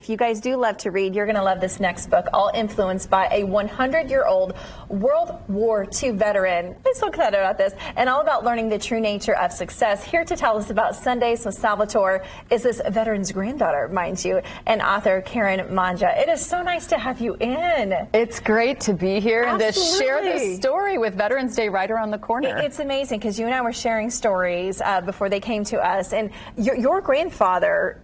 If you guys do love to read, you're going to love this next book, all influenced by a 100-year-old World War II veteran. I'm so excited about this, and all about learning the true nature of success. Here to tell us about Sundays with Salvatore is this veteran's granddaughter, mind you, and author Karen Manja. It is so nice to have you in. It's great to be here and to Absolutely. share this story with Veterans Day right around the corner. It's amazing because you and I were sharing stories before they came to us, and your grandfather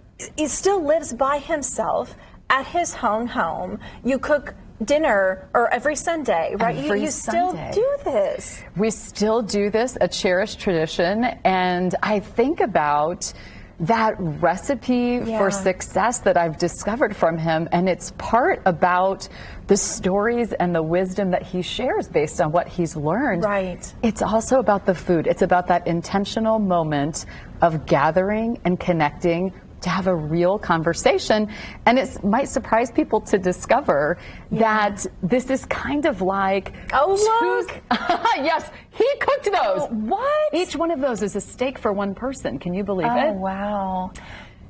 still lives by himself at his own home. You cook dinner or every Sunday, right? You still do this. We still do this, a cherished tradition, and I think about that recipe for success that I've discovered from him, and it's part about the stories and the wisdom that he shares based on what he's learned. Right. It's also about the food. It's about that intentional moment of gathering and connecting to have a real conversation. And it might surprise people to discover that this is kind of like... Oh, look! Yes, he cooked those. What? Each one of those is a steak for one person. Can you believe it? Oh, wow.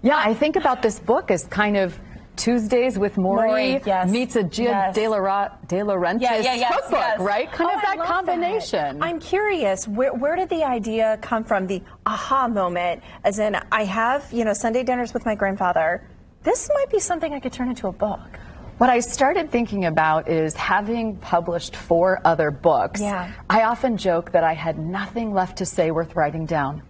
Yeah, I think about this book as kind of Tuesdays with Maury meets a Gia De Laurentiis cookbook, right? Kind of that combination. I'm curious, where did the idea come from, the aha moment, as in, I have, Sunday dinners with my grandfather. This might be something I could turn into a book. What I started thinking about is, having published 4 other books, I often joke that I had nothing left to say worth writing down.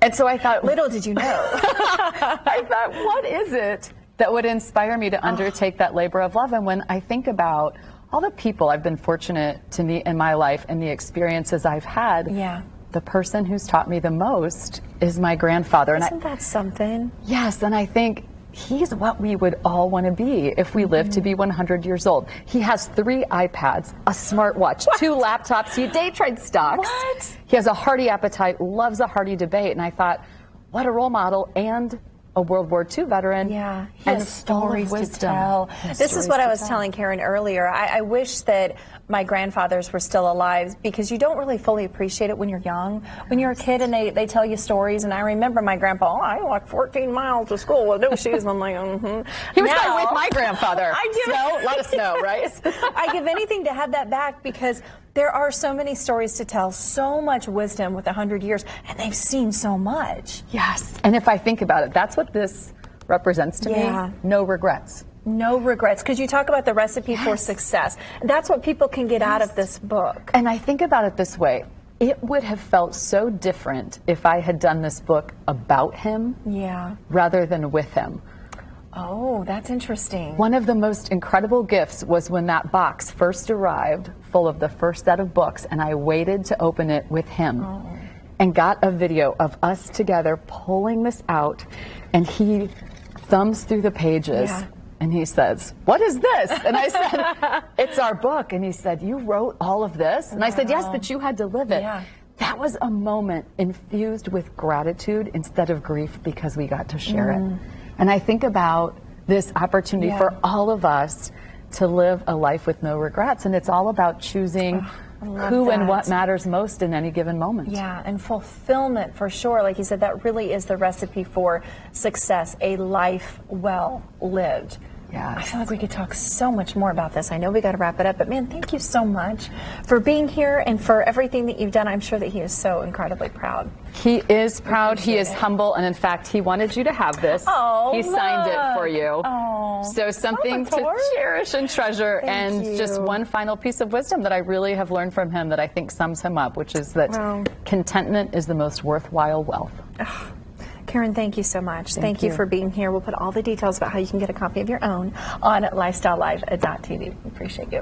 And so I thought... Little did you know. I thought, what is it that would inspire me to undertake that labor of love? And when I think about all the people I've been fortunate to meet in my life and the experiences I've had, the person who's taught me the most is my grandfather. Isn't that something? Yes, and I think he's what we would all want to be if we live to be 100 years old. He has 3 iPads, a smartwatch, 2 laptops. He day trades stocks. What? He has a hearty appetite, loves a hearty debate. And I thought, what a role model, and a World War II veteran. Yeah, he has stories to tell. This is what I was telling Karen earlier. I wish that my grandfathers were still alive, because you don't really fully appreciate it when you're young. When you're a kid and they tell you stories, and I remember my grandpa, I walked 14 miles to school with no shoes. I'm like, He was now, with my grandfather. I let us know, right? I give anything to have that back, because there are so many stories to tell, so much wisdom with 100 years, and they've seen so much. Yes, and if I think about it, that's what this represents to me. No regrets. No regrets, because you talk about the recipe for success. That's what people can get out of this book. And I think about it this way. It would have felt so different if I had done this book about him rather than with him. Oh, that's interesting. One of the most incredible gifts was when that box first arrived, full of the first set of books, and I waited to open it with him and got a video of us together pulling this out, and he thumbs through the pages. And he says, "What is this?" And I said, "It's our book." And he said, "You wrote all of this?" And I said, "Yes, but you had to live it." That was a moment infused with gratitude instead of grief, because we got to share it. And I think about this opportunity for all of us to live a life with no regrets. And it's all about choosing who and what matters most in any given moment. Yeah, and fulfillment, for sure. Like you said, that really is the recipe for success, a life well lived. I feel like we could talk so much more about this. I know we got to wrap it up, but man, thank you so much for being here and for everything that you've done. I'm sure that he is so incredibly proud. He is proud. He is humble, and in fact, he wanted you to have this. He signed it for you. So something to cherish and treasure. And just one final piece of wisdom that I really have learned from him that I think sums him up, which is that contentment is the most worthwhile wealth. Karen, thank you so much. Thank you for being here. We'll put all the details about how you can get a copy of your own on lifestylelive.tv. Appreciate you.